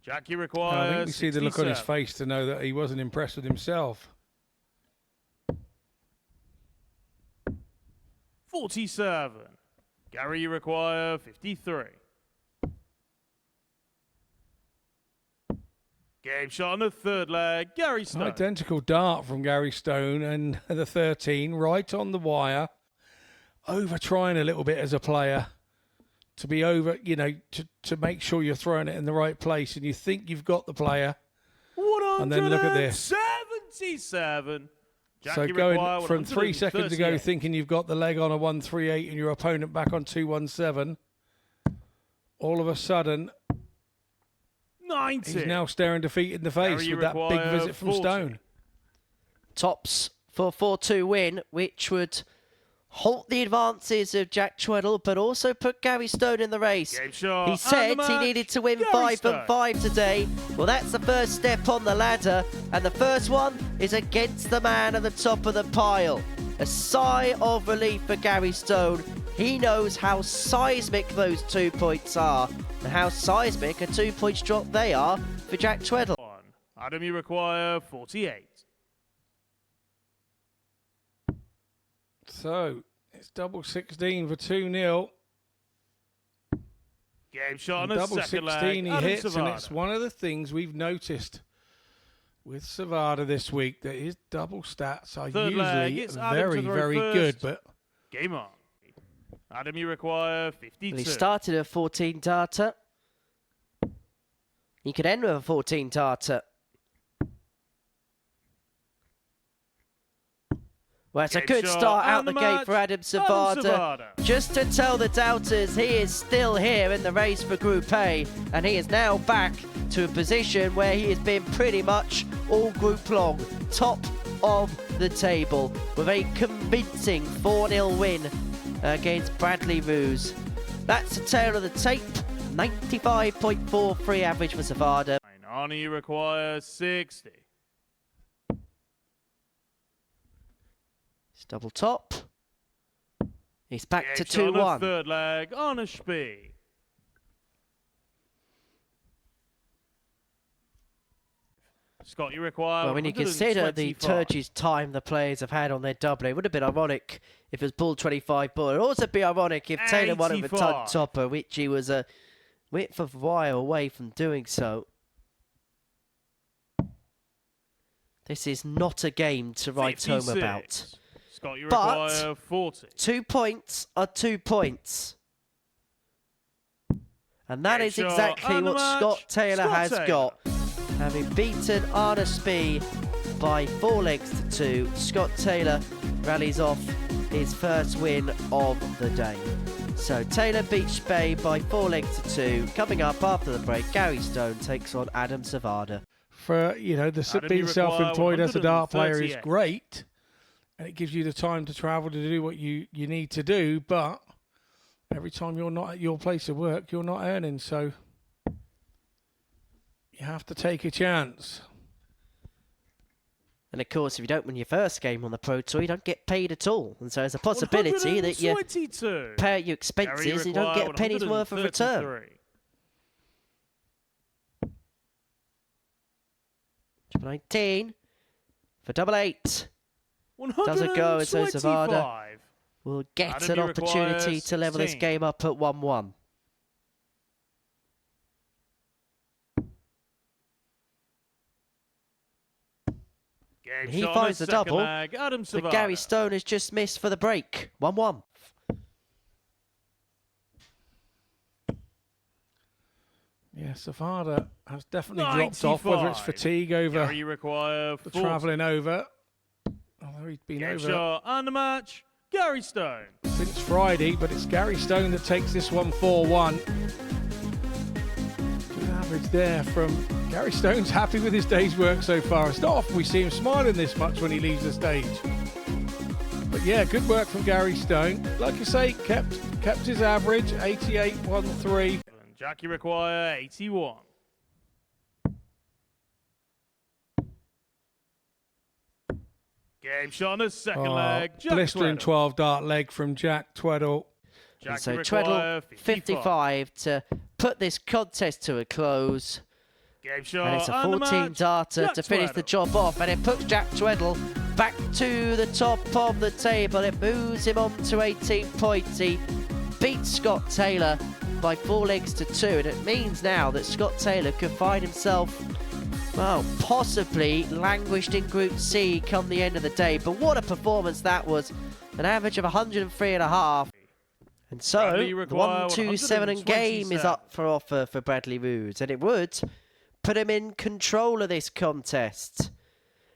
Jackie requires I think you see the look on his 67. face to know that he wasn't impressed with himself. 47. Gary, you require 53. Game shot on the third leg. Gary Stone. Identical dart from Gary Stone and the 13 right on the wire. Over trying a little bit as a player to be over, you know, to make sure you're throwing it in the right place and you think you've got the player. And then look at this. 77. So going from 3 seconds ago thinking you've got the leg on a 138 and your opponent back on 217, all of a sudden 90. he's now staring defeat in the face with that big visit from 40. Stone. Tops for a 4-2 win, which would halt the advances of Jack Tweddell, but also put Gary Stone in the race. He said he needed to win 5 and 5 today. Well, that's the first step on the ladder, and the first one is against the man at the top of the pile. A sigh of relief for Gary Stone. He knows how seismic those 2 points are, and how seismic a 2 points drop they are for Jack Tweddell. Adam, you require 48. So it's double 16 for 2-0. Game shot on the double second 16 leg. he Adam hits, Sevada. and it's one of the things we've noticed with Sevada this week, that his double stats are Third leg, usually it's Adam very, to throw very first. good. But Game on. Adam, you require 52. Well, he started a 14 darter. He could end with a 14 darter. Well, it's a good start out the gate for Adam Sevada. Just to tell the doubters, he is still here in the race for Group A, and he is now back to a position where he has been pretty much all group long, top of the table, with a convincing 4-0 win against Bradley Ruse. That's a tale of the tape. 95.43 average for Sevada. Arne, you require 60. It's double top. He's back to Game shot on 2-1. the third leg. Arne Spee. Scott, you require Well, when you consider the 125. turgid time the players have had on their double, it would have been ironic if it was ball 25 ball. It would also be ironic if Taylor won it with a ton 85. topper, which he was a width of wire away from doing so. This is not a game to write home 56. about. Scott, you But require 40. 2 points are 2 points. And that Game is shot exactly on the what match. Scott Taylor Scott has Taylor. got. Having beaten Arne Spee by 4 legs to 2, Scott Taylor rallies off his first win of the day. So Taylor beats Spee by 4 legs to 2. Coming up after the break, Gary Stone takes on Adam Sevada. for, you know, the Adam, being you require self-employed as a dart player is 138. great, and it gives you the time to travel to do what you need to do, but every time you're not at your place of work, you're not earning, so you have to take a chance. And of course, if you don't win your first game on the Pro Tour, you don't get paid at all. And so there's a possibility that you 122. pay out your expenses and you don't get a penny's worth of return. 133. 19 for double 8. Doesn't go, and so Sevada 125. will get Adam, an you opportunity require to level this 16. game up at 1-1. Game He shot on finds the the second double, leg. Adam But Gary Sevada. Stone has just missed for the break. 1-1. Yeah, Sevada has definitely dropped off, whether it's 95. fatigue over Gary, you require the 40. travelling over. Although he's been Game over shot on the match. Gary Stone. since Friday, but it's Gary Stone that takes this one 4-1. Good average there from Gary Stone's happy with his day's work so far. It's not often we see him smiling this much when he leaves the stage. But yeah, good work from Gary Stone. Like I say, kept his average, 88.13. Jackie require 81. Game shot on the second leg. Jack Blistering Tweddell. 12 dart leg from Jack Tweddell. And Jackie so require Tweddell 55 to put this contest to a close. Game shot. And it's a and the 14 match, darter Jack to finish the Tweddell. job off, and it puts Jack Tweddell back to the top of the table. It moves him on to 18 points. He beats Scott Taylor by 4 legs to 2, and it means now that Scott Taylor could find himself, well, possibly languished in Group C come the end of the day. But what a performance that was. An average of 103.5. And so, the 1-2-7 and game is up for offer for Bradley Ruse, and it would put him in control of this contest.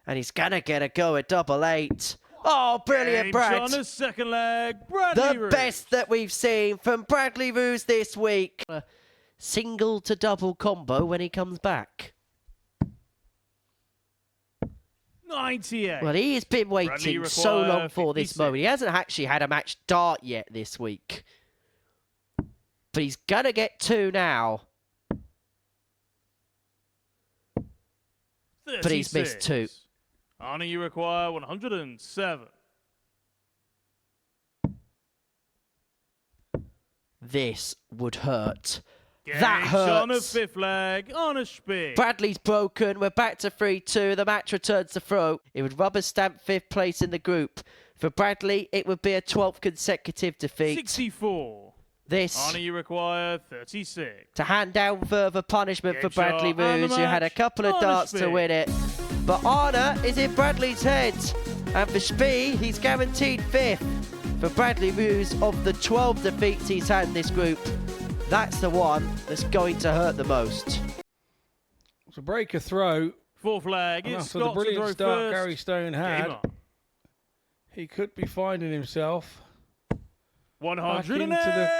And he's going to get a go at double 8. Oh, brilliant, Brad. On the second leg, Bradley Ruse. Best that we've seen from Bradley Ruse this week. A single to double combo when he comes back. 98. Well, he has been waiting so long for this moment. He hasn't actually had a match start yet this week. But he's going to get 2 now. 36. But he's missed 2. Arne, you require 107. This would hurt. Game That hurts. on the 5th leg, on a Spee. Bradley's broken. We're back to 3-2. The match returns to throw. It would rubber stamp 5th place in the group. For Bradley, it would be a 12th consecutive defeat. 64. This Arne, you require 36. to hand down further punishment for Game Bradley shot and the Ruse, who had a match. couple of On a darts to Spee. win it. But Arne is in Bradley's head. And for Spee, he's guaranteed 5th. For Bradley Ruse, of the 12 defeats he's had in this group, that's the one that's going to hurt the most. To break a throw, 4th leg, and it's after the Scott to brilliant throw start first. Gary Stone Game had, on. he could be finding himself back 108. into the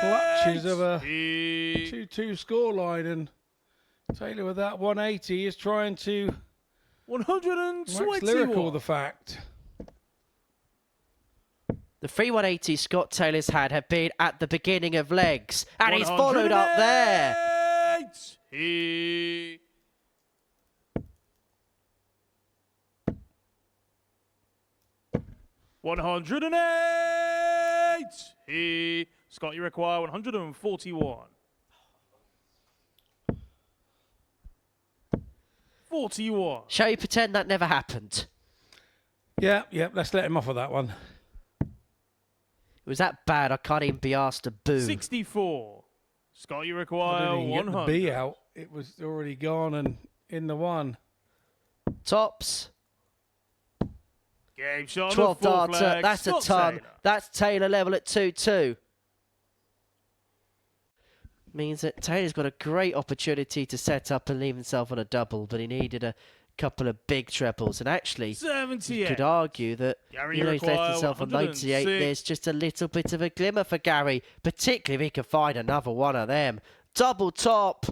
clutches of a He- 2-2 scoreline, and Taylor with that 180 is trying to wax 121. lyrical the fact. The 3 180 Scott Taylor's had have been at the beginning of legs. And he's followed up there. 108. He... He... Scott, you require 141. 41. Shall we pretend that never happened? Yeah, let's let him off of that one. It was that bad, I can't even be asked to boo. 64. Scott, you I require didn't even get the 100. B out. It was already gone and in the one. Tops. Game shot. 12 on the 4th darter. leg, That's Scott a ton. Taylor. That's Taylor level at 2-2. Means that Taylor's got a great opportunity to set up and leave himself on a double, but he needed a couple of big trebles. And actually, 78. you could argue that Gary, he's left require himself on 98. 106. There's just a little bit of a glimmer for Gary, particularly if he can find another one of them. Double top.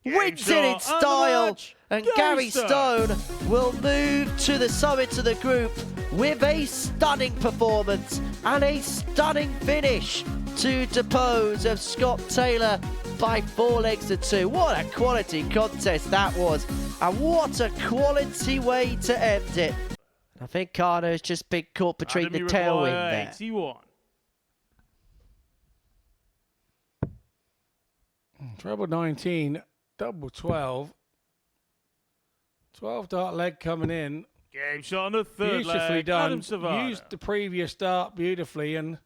Wins it in shot, and the style. match, And Gary Gary Stone will move to the summit of the group with a stunning performance and a stunning finish to depose of Scott Taylor by 4 legs to 2. What a quality contest that was, and what a quality way to end it. I think Arne has just been caught between Adam, the you tailwind require there. 81. Treble 19, double 12. 12 dart leg coming in. Game shot on the 3rd Beautifully leg. done. Adam Sevada. Used the previous dart beautifully, and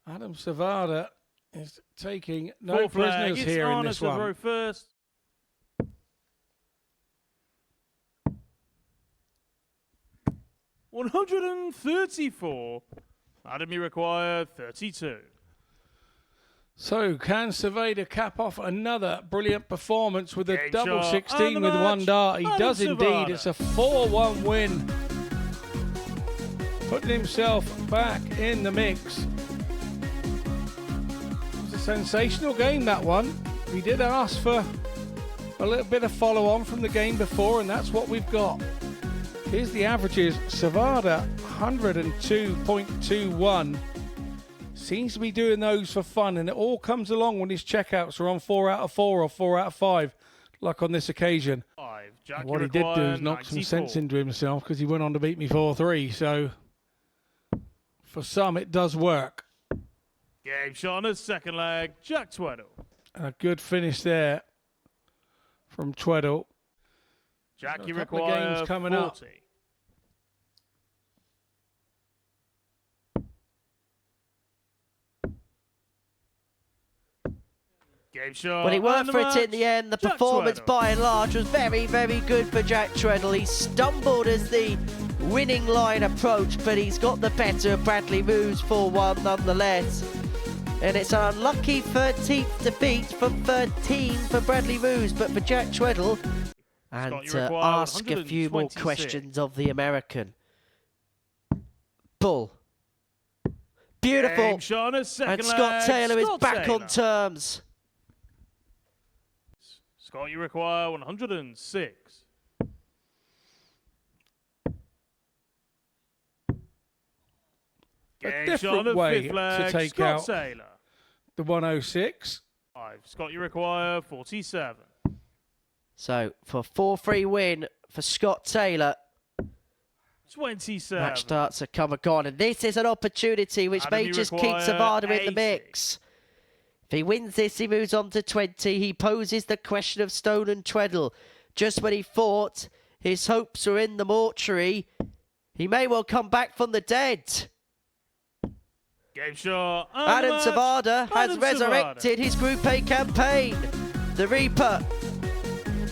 Adam Sevada is taking no 4th leg, prisoners it's here in Arne this to one. throw first. $134. Adam, you require 32. So, can Sevada cap off another brilliant performance with a Game double shot 16 and the with one match, dart? He Adam does indeed. Sevada. It's a 4-1 win. Putting himself back in the mix. It was a sensational game, that one. We did ask for a little bit of follow-on from the game before, and that's what we've got. Here's the averages. Sevada, 102.21. Seems to be doing those for fun, and it all comes along when his checkouts are on 4 out of 4 or 4 out of 5, like on this occasion. 5. Jack, And what you he did do require is knock some 94. sense into himself, because he went on to beat me 4-3. So for some, it does work. Game shot on the 2nd leg. Jack Tweddell. And a good finish there from Tweddell. Jack, you A couple of require games coming 40. up. Game shot. Well, he worked for it in the end. The Jack performance, Tweddell. by and large, was very, very good for Jack Tweddell. He stumbled as the winning line approached, but he's got the better of Bradley Ruse 4-1 nonetheless. And it's an unlucky 13th defeat from 13 for Bradley Ruse, but for Jack Tweddell. And Scott, you to require ask a few more 126. questions of the American. Bull. Beautiful. Game shot on a second And Scott leg. Taylor is Scott back Taylor. on terms. Scott, you require 106. A Game different shot on the way fifth to leg. take Scott out Taylor. the 106. Scott, you require 47. So for 4-3 win for Scott Taylor. 27. Match starts are come and gone, and this is an opportunity which Adam, may you just keep require Sevada in 80. the mix. If he wins this, he moves on to 20. He poses the question of Stone and Tweddell. Just when he thought his hopes were in the mortuary, he may well come back from the dead. Game shot. Adam Sevada has Adam resurrected his Group A campaign. The Reaper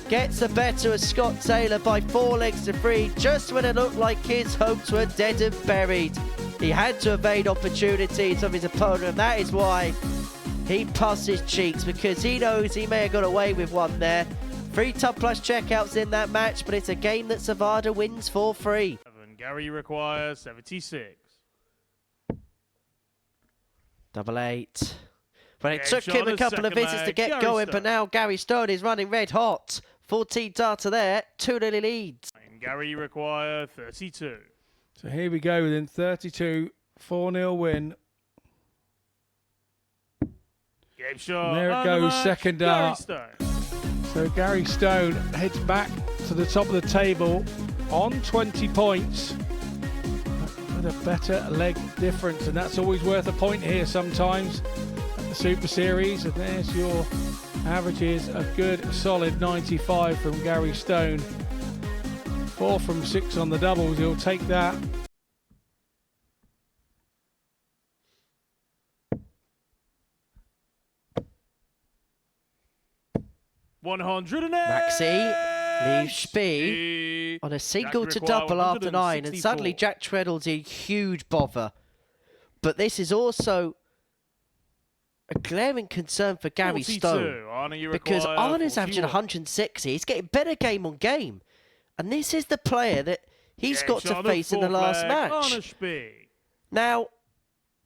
gets the better of Scott Taylor by 4 legs to 3, just when it looked like his hopes were dead and buried. He had to evade opportunities of his opponent, and that is why he puffs his cheeks, because he knows he may have got away with one there. 3 top plus checkouts in that match, but it's a game that Sevada wins 4-3. Gary, you require 76. 8-8. Well, it Game took shot him on a the couple of second visits to leg. get Gary going, Stone. but now Gary Stone is running red hot. 14 data there, 2-0 leads. Gary, you require 32. So here we go within 32, 4-0 win. Game shot. And there it and the goes, match, second Gary dart. Stone. So Gary Stone heads back to the top of the table on 20 points with a better leg difference, and that's always worth a point here sometimes at the Super Series. And there's your averages, a good solid 95 from Gary Stone. 4 from 6 on the doubles, he'll take that. Maxi leaves Spee on a single Jack, to you require double after 9, and 164. suddenly Jack Tweddell's a huge bother. But this is also a glaring concern for Gary 42. Stone, Arne, you because require Arne's averaging 41. 160. He's getting better game on game, and this is the player that he's Game got shot to on the face in the fourth last leg, match. Arne Spee. Now,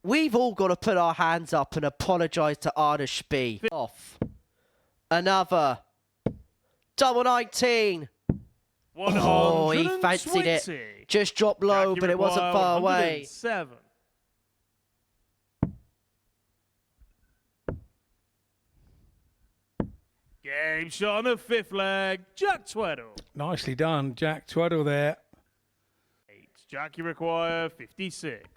we've all got to put our hands up and apologise to Arne Spee. Off. Another. Double 19. Oh, he fancied it. 120. Just dropped low, Jack, you but it wasn't require far away. 107. Game shot on the fifth leg, Jack Tweddell. Nicely done, Jack Tweddell there. Jack, you require 56.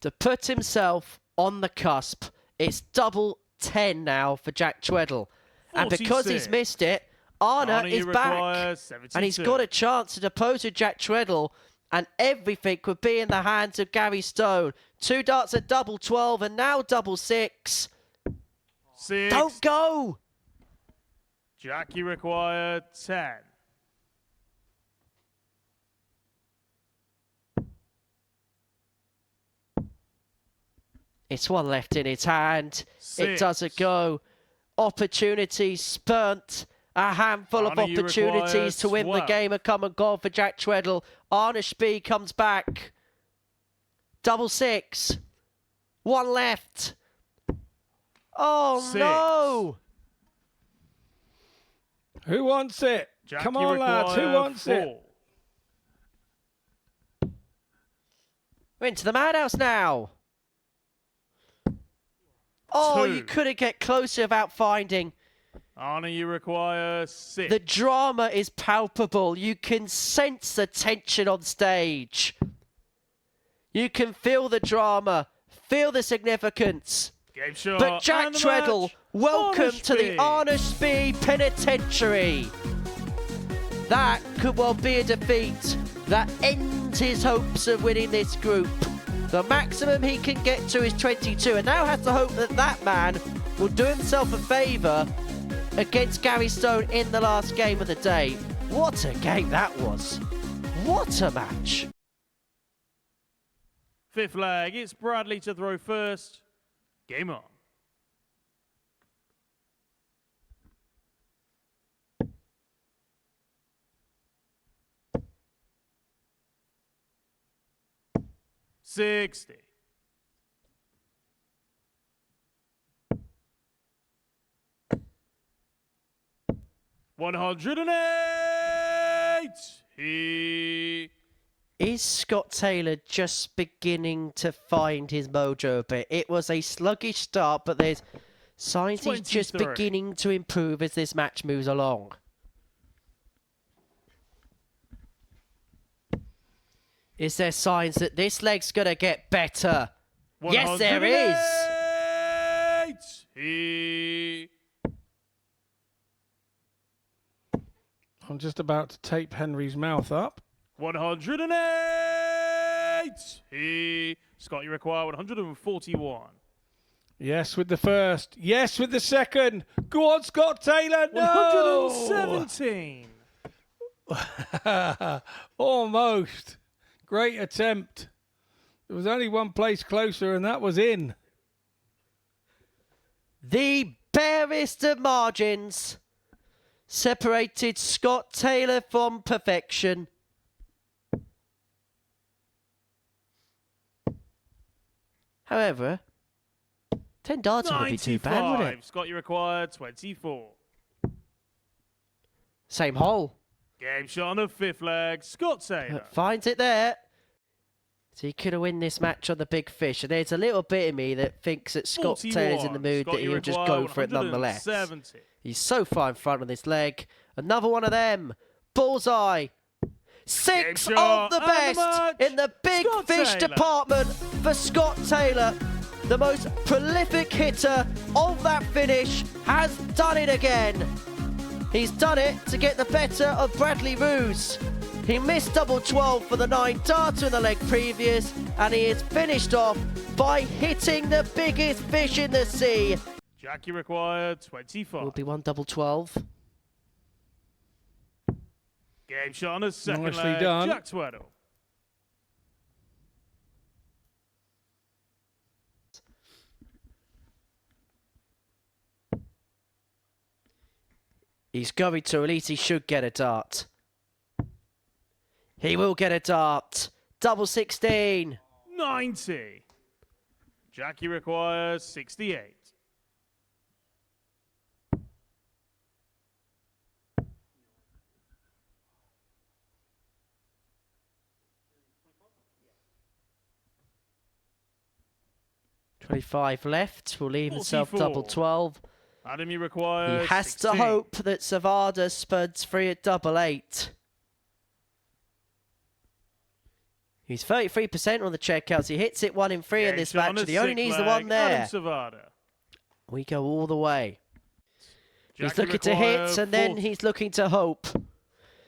To put himself on the cusp, it's double 10 now for Jack Tweddell. And because he's 46. missed it, Arne you is require back. 72. And he's got a chance to depose with Jack Tweddell, and everything could be in the hands of Gary Stone. 2 darts at double 12 and now double 6. 6. Don't go! Jack, you require 10. It's one left in his hand. It 6. doesn't go. Opportunities spent. A handful of Arne, you opportunities require to win the 12. game have come and gone for Jack Tweddell. Arne Spee comes back. Double 6. 1 left. Oh 6. no! Who wants it? Jack, Come you on, lads, who require wants 4. it? We're into the madhouse now. Oh, 2. you couldn't get closer without finding. Arne, you require 6. The drama is palpable. You can sense the tension on stage. You can feel the drama, feel the significance. Game shot. But Jack and the Tweddell, match, welcome Arne to the Spee. Arne Spee Penitentiary. that could well be a defeat that ends his hopes of winning this group. The maximum he can get to is 22, and now has to hope that that man will do himself a favour against Gary Stone in the last game of the day. What a game that was. What a match. Fifth leg, it's Bradley to throw first. Game on. $60. $108. Is Scott Taylor just beginning to find his mojo a bit? It was a sluggish start, but there's signs he's just 23. beginning to improve as this match moves along. Is there signs that this leg's going to get better? Yes, there is. I'm just about to tape Henry's mouth up. 108. Scott, you require 141. Yes with the first. Yes with the second. Go on, Scott Taylor. No! 117. Almost. Great attempt. There was only one place closer, and that was in. The barest of margins separated Scott Taylor from perfection. However, 10 darts wouldn't be too bad, would it? Scott, you require 24. Same hole. Game shot on the fifth leg. Scott Taylor. Finds it there. So he could have won this match on the big fish. And there's a little bit of me that thinks that Scott 41. Taylor's in the mood Scott, that he'll just go for it nonetheless. 170. He's so far in front on this leg. Another one of them. Bullseye. Six of the best in the big Scott fish Taylor. department for Scott Taylor. The most prolific hitter of that finish has done it again. He's done it to get the better of Bradley Ruse. He missed double 12 for the 9 darter in the leg previous, and he is finished off by hitting the biggest fish in the sea. Jackie required 25. Will be one double 12. Game shot on the second Nicely leg. done. Jack Tweddell. He's going to, at least he should get a dart. He will get a dart. Double 16. 90. Jackie requires 68. $25 left. Will leave himself 44. double 12. Adam, you require He has 16. to hope that Sevada spuds free at double 8. He's 33% on the checkouts. He hits it 1 in 3 in this match, and he only needs the one there. Adam Sevada. We go all the way. He's Jackie looking to hit, requires and then 40. he's looking to hope.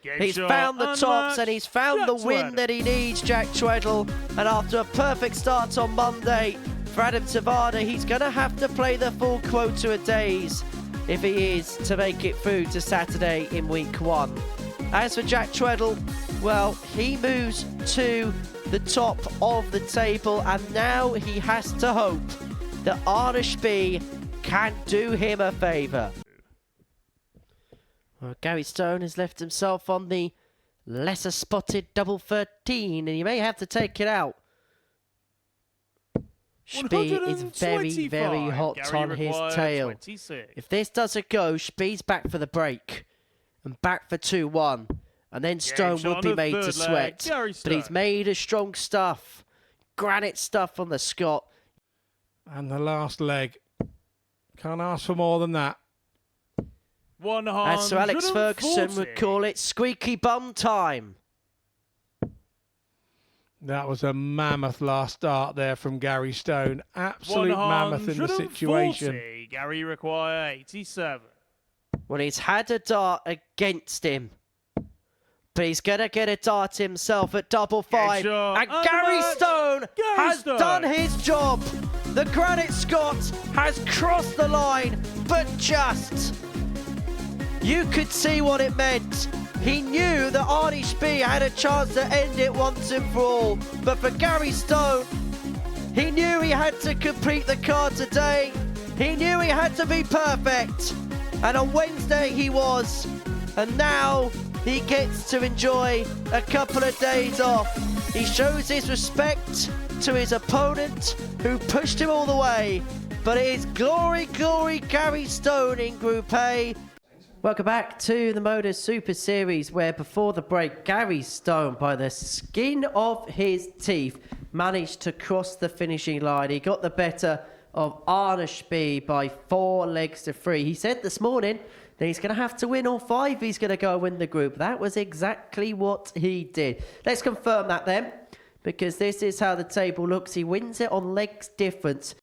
Game He's shot found the tops, unmatched. and he's found Jack the win Tweddell. that he needs, Jack Tweddell. And after a perfect start on Monday for Adam Sevada, he's going to have to play the full quota of days if he is to make it through to Saturday in week 1. As for Jack Tweddell, well, he moves to the top of the table, and now he has to hope that Arne Spee can do him a favour. Well, Gary Stone has left himself on the lesser spotted double 13, and he may have to take it out. Spee is very, very hot Gary on his requires tail. 26. If this doesn't go, Spee's back for the break and back for 2-1. And then Stone shot will on be the made to third leg, sweat. Gary But he's Stone. made a strong stuff. Granite stuff on the Scot. And the last leg. Can't ask for more than that. As Sir Alex Ferguson 140. would call it, squeaky bum time. That was a mammoth last start there from Gary Stone. Absolute mammoth in the situation. 140. Gary require 87. When he's had a dart against him. But he's going to get a dart himself at double five. And Gary Stone has done his job. The Granite Scot has crossed the line, but just. You could see what it meant. He knew that Arne Spee had a chance to end it once and for all. But for Gary Stone, he knew he had to complete the card today. He knew he had to be perfect. And on Wednesday he was. And now he gets to enjoy a couple of days off. He shows his respect to his opponent who pushed him all the way. But it is glory, glory, Gary Stone in Group A. Welcome back to the MODUS Super Series, where before the break, Gary Stone, by the skin of his teeth, managed to cross the finishing line. He got the better of Arne Spee by 4 legs to 3. He said this morning that he's going to have to win all 5 if he's going to go win the group. That was exactly what he did. Let's confirm that then, because this is how the table looks. He wins it on legs difference.